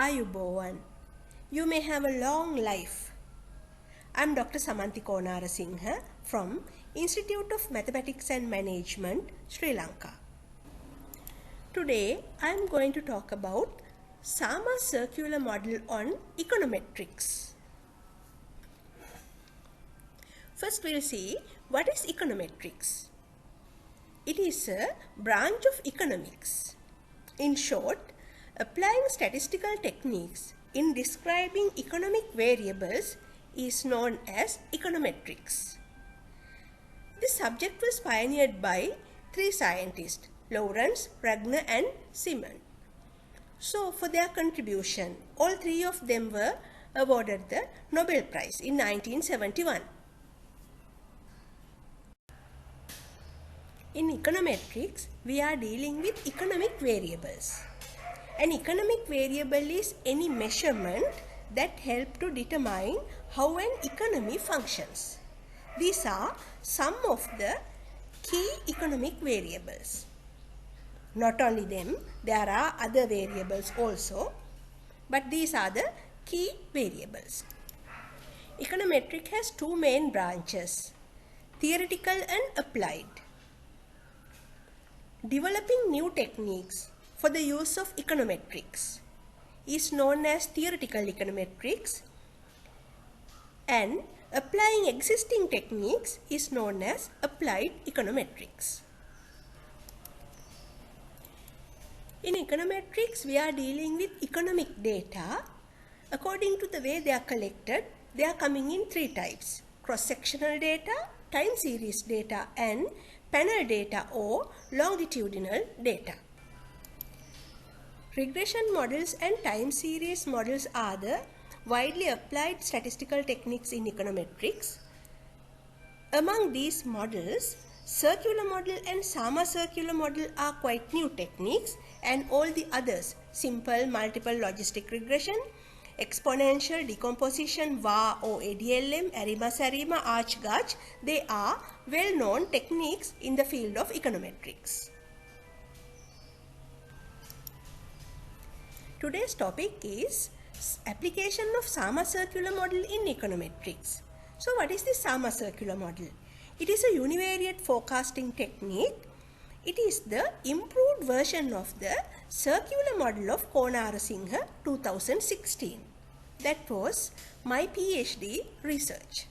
Ayubowan. You may have a long life. I am Dr. Samanthi Konarasinghe from Institute of Mathematics and Management, Sri Lanka. Today I am going to talk about Sama's circular model on econometrics. First we'll see what is econometrics. It is a branch of economics. In short, applying statistical techniques in describing economic variables is known as econometrics. This subject was pioneered by three scientists, Lawrence, Ragnar and Simon. So for their contribution, all three of them were awarded the Nobel Prize in 1971. In econometrics, we are dealing with economic variables. An economic variable is any measurement that helps to determine how an economy functions. These are some of the key economic variables. Not only them, there are other variables also, but these are the key variables. Econometric has two main branches, theoretical and applied. Developing new techniques for the use of econometrics is known as theoretical econometrics, and applying existing techniques is known as applied econometrics. In econometrics, we are dealing with economic data. According to the way they are collected, they are coming in three types: cross-sectional data, time series data and panel data or longitudinal data. Regression models and time series models are the widely applied statistical techniques in econometrics. Among these models, circular model and Sama circular model are quite new techniques, and all the others, simple multiple logistic regression, exponential decomposition, VAR or ADLM, Arima-Sarima, Arch-Gauge, they are well-known techniques in the field of econometrics. Today's topic is application of Sama circular model in econometrics. So what is the Sama circular model? It is a univariate forecasting technique. It is the improved version of the circular model of Konarasinghe 2016. That was my PhD research.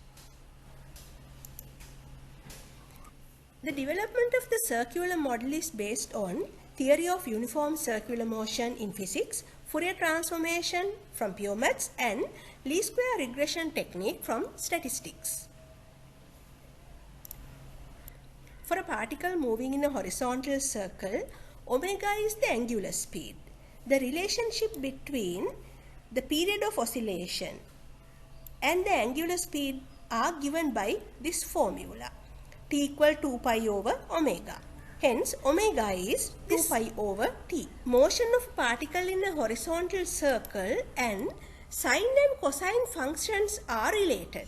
The development of the circular model is based on theory of uniform circular motion in physics, Fourier transformation from pure maths, and least square regression technique from statistics. For a particle moving in a horizontal circle, omega is the angular speed. The relationship between the period of oscillation and the angular speed are given by this formula, t equal 2 pi over omega. Hence, omega is 2 pi over t. Motion of a particle in a horizontal circle and sine and cosine functions are related.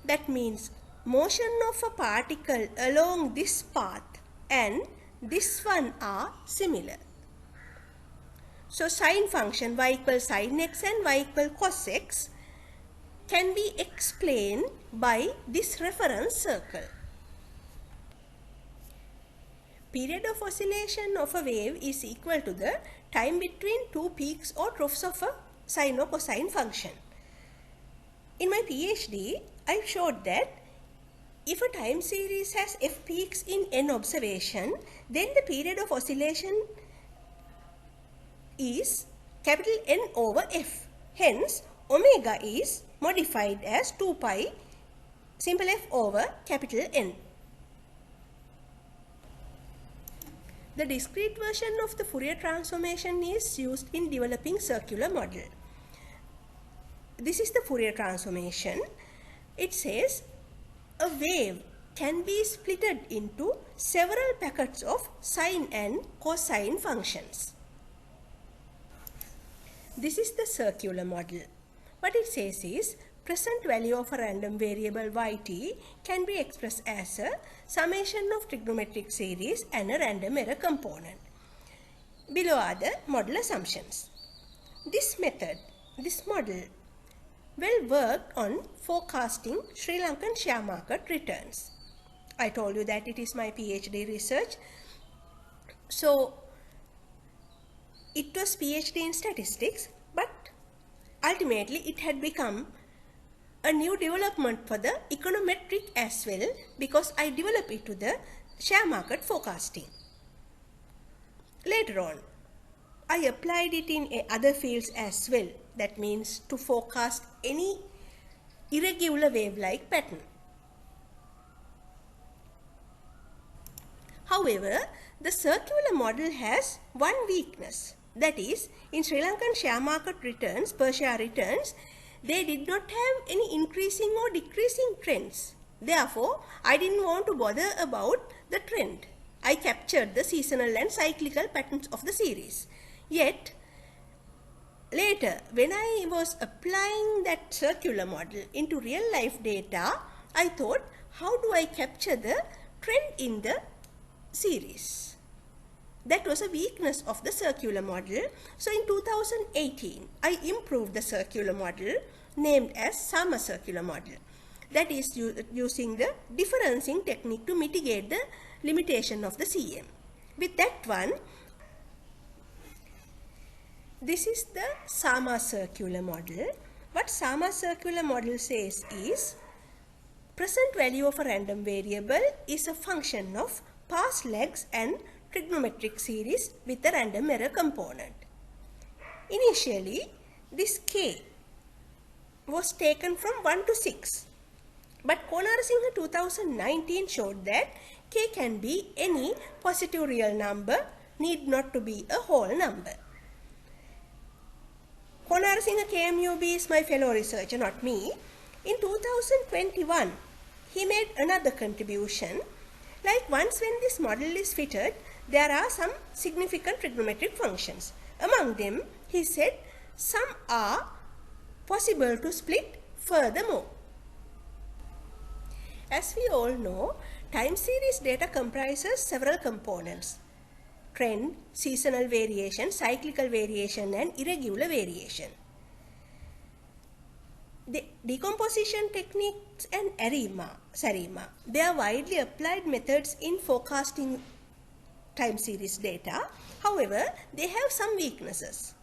That means motion of a particle along this path and this one are similar. So, sine function y equals sin x and y equals cos x can be explained by this reference circle. Period of oscillation of a wave is equal to the time between two peaks or troughs of a sine or cosine function. In my PhD, I showed that if a time series has f peaks in n observation, then the period of oscillation is capital N over f. Hence, omega is modified as 2 pi simple f over capital N. The discrete version of the Fourier transformation is used in developing circular model. This is the Fourier transformation. It says a wave can be splitted into several packets of sine and cosine functions. This is the circular model. What it says is present value of a random variable yt can be expressed as a summation of trigonometric series and a random error component. Below are the model assumptions. This model will work on forecasting Sri Lankan share market returns. I told you that it is my PhD research. So it was PhD in statistics, but ultimately it had become a new development for the econometric as well, because I developed it to the share market forecasting. Later on, I applied it in other fields as well. That means to forecast any irregular wave-like pattern. However, the circular model has one weakness. That is, in Sri Lankan share market returns, per share returns, they did not have any increasing or decreasing trends. Therefore, I didn't want to bother about the trend. I captured the seasonal and cyclical patterns of the series. Yet, later, when I was applying that circular model into real life data, I thought, how do I capture the trend in the series? That was a weakness of the circular model. So in 2018, I improved the circular model named as SAMA circular model. That is using the differencing technique to mitigate the limitation of the CM. With that one, this is the SAMA circular model. What SAMA circular model says is, present value of a random variable is a function of past legs and trigonometric series with a random error component. Initially, this k was taken from 1 to 6, but Konarasinghe 2019 showed that k can be any positive real number, need not to be a whole number. Konarasinghe KMUB is my fellow researcher, not me. In 2021, he made another contribution. Like, once when this model is fitted, there are some significant trigonometric functions. Among them, he said, some are possible to split furthermore. As we all know, time series data comprises several components: trend, seasonal variation, cyclical variation, and irregular variation. The decomposition techniques and SARIMA, they are widely applied methods in forecasting time series data. However, they have some weaknesses.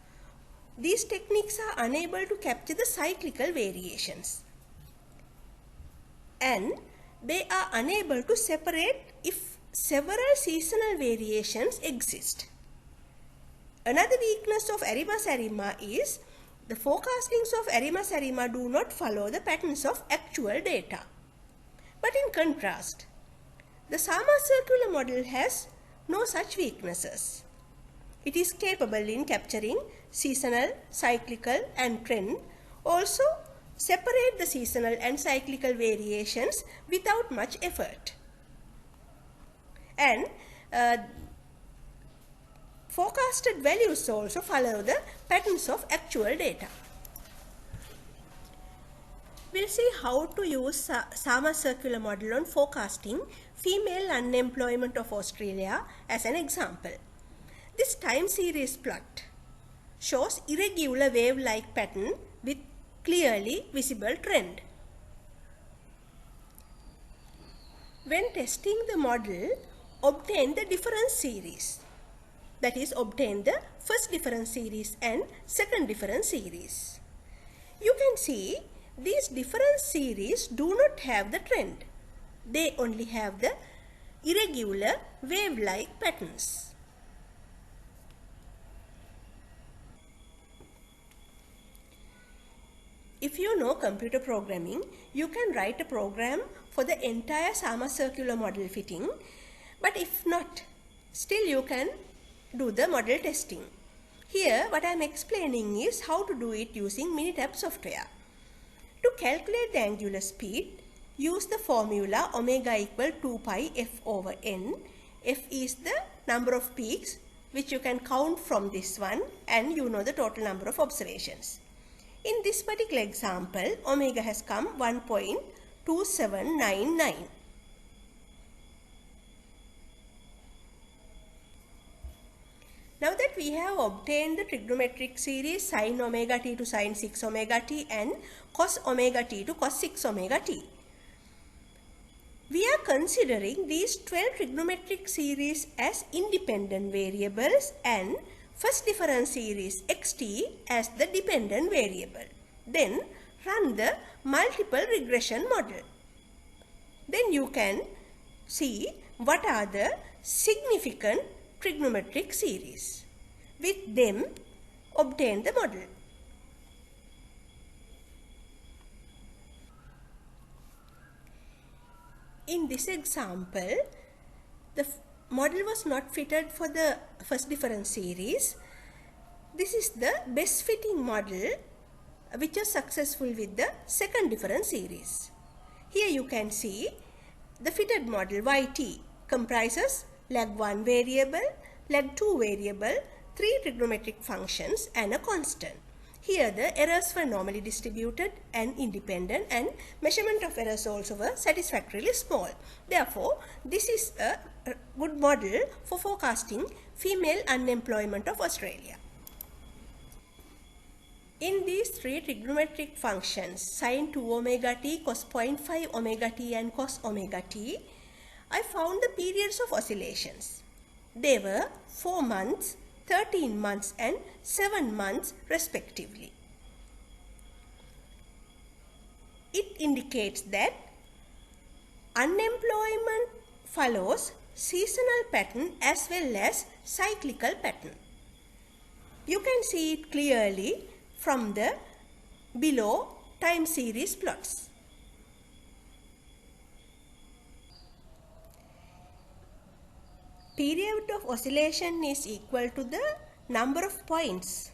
These techniques are unable to capture the cyclical variations, and they are unable to separate if several seasonal variations exist. Another weakness of ARIMA-SARIMA is the forecastings of ARIMA-SARIMA do not follow the patterns of actual data. But in contrast, the SAMA circular model has no such weaknesses. It is capable in capturing seasonal, cyclical, and trend. Also, separate the seasonal and cyclical variations without much effort. And forecasted values also follow the patterns of actual data. We'll see how to use SAMA circular model on forecasting female unemployment of Australia as an example. This time series plot shows irregular wave-like pattern with clearly visible trend. When testing the model, obtain the difference series. That is, obtain the first difference series and second difference series. You can see these difference series do not have the trend. They only have the irregular wave-like patterns. If you know computer programming, you can write a program for the entire SAMA circular model fitting. But if not, still you can do the model testing. Here, what I am explaining is how to do it using Minitab software. To calculate the angular speed, use the formula omega equal 2 pi f over n. F is the number of peaks which you can count from this one, and you know the total number of observations. In this particular example, omega has come 1.2799. Now that we we have obtained the trigonometric series sin omega t to sin 6 omega t and cos omega t to cos 6 omega t. We are considering these 12 trigonometric series as independent variables and first difference series xt as the dependent variable. Then run the multiple regression model. Then you can see what are the significant trigonometric series. With them, obtain the model. In this example, the model was not fitted for the first difference series. This is the best fitting model which is successful with the second difference series. Here you can see the fitted model yt comprises lag1 variable, lag2 variable, 3 trigonometric functions and a constant. Here the errors were normally distributed and independent, and measurement of errors also were satisfactorily small. Therefore, this is a good model for forecasting female unemployment of Australia. In these 3 trigonometric functions, sin 2 omega t, cos 0.5 omega t and cos omega t, I found the periods of oscillations. They were 4 months, 13 months and 7 months respectively. It indicates that unemployment follows seasonal pattern as well as cyclical pattern. You can see it clearly from the below time series plots. Period of oscillation is equal to the number of points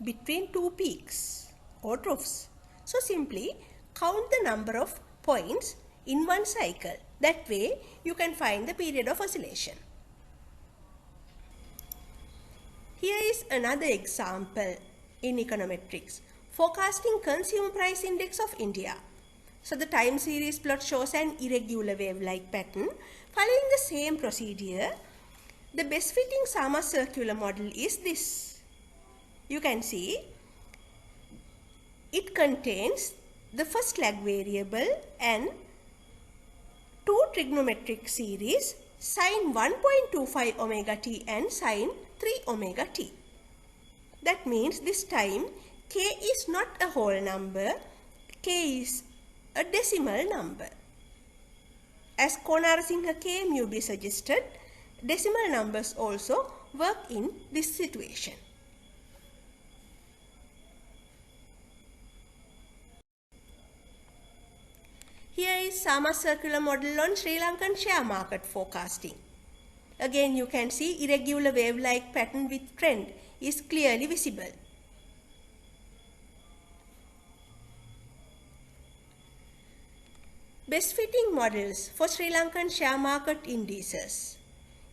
between two peaks or troughs. So simply count the number of points in one cycle. That way you can find the period of oscillation. Here is another example in econometrics, forecasting consumer price index of India. So the time series plot shows an irregular wave-like pattern. Following the same procedure, the best fitting Summer circular model is this. You can see it contains the first lag variable and 2 trigonometric series sin 1.25 omega t and sin 3 omega t. That means this time k is not a whole number, k is a decimal number. As Konarasinghe KMUB suggested, decimal numbers also work in this situation. Here is Sama circular model on Sri Lankan share market forecasting. Again you can see irregular wave-like pattern with trend is clearly visible. Best fitting models for Sri Lankan share market indices.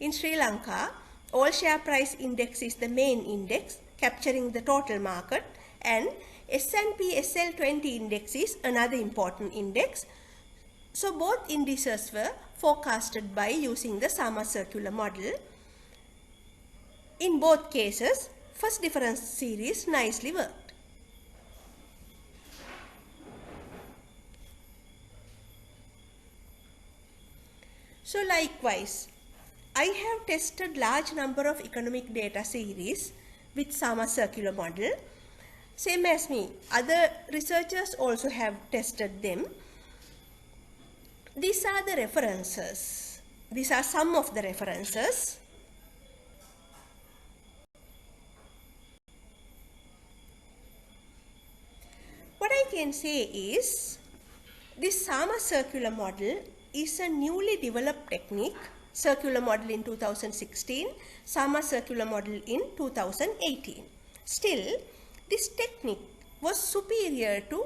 In Sri Lanka, all share price index is the main index capturing the total market, and S&P SL20 index is another important index. So both indices were forecasted by using the Sama circular model. In both cases, first difference series nicely worked. So likewise, I have tested large number of economic data series with Sama circular model. Same as me, other researchers also have tested them. These are the references. These are some of the references. What I can say is, this Sama circular model is a newly developed technique, circular model in 2016, Sama circular model in 2018. Still, this technique was superior to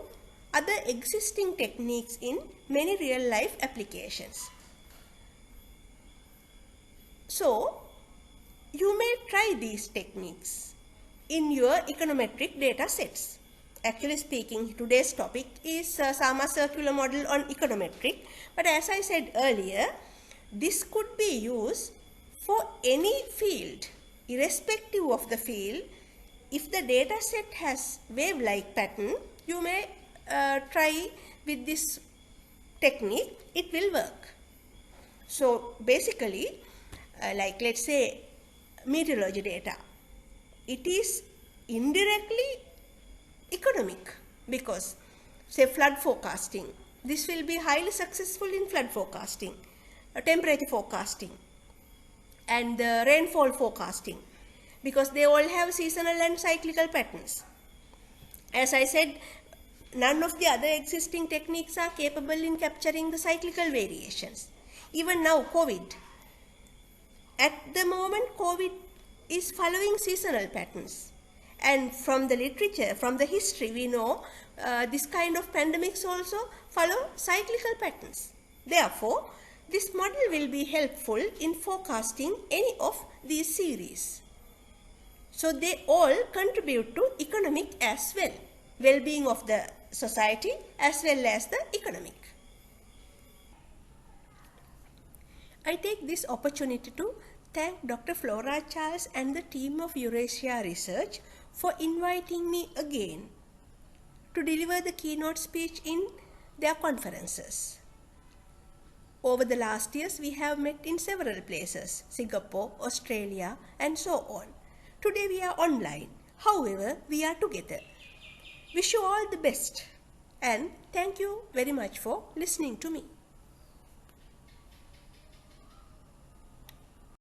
other existing techniques in many real-life applications. So, you may try these techniques in your econometric data sets. Actually speaking, today's topic is Sama circular model on econometric, but as I said earlier, this could be used for any field irrespective of the field, if the data set has wave-like pattern, you may try with this technique, it will work. So basically, like let's say meteorology data, it is indirectly economic because say flood forecasting, this will be highly successful in flood forecasting, temperature forecasting and rainfall forecasting because they all have seasonal and cyclical patterns. As I said, none of the other existing techniques are capable in capturing the cyclical variations. Even now, COVID. At the moment, COVID is following seasonal patterns. And from the literature, from the history, we know this kind of pandemics also follow cyclical patterns. Therefore, this model will be helpful in forecasting any of these series. So they all contribute to economic as well, well-being of the society as well as the economic. I take this opportunity to thank Dr. Flora Charles and the team of Eurasia Research for inviting me again to deliver the keynote speech in their conferences. Over the last years, we have met in several places, Singapore, Australia, and so on. Today we are online. However, we are together. Wish you all the best and thank you very much for listening to me.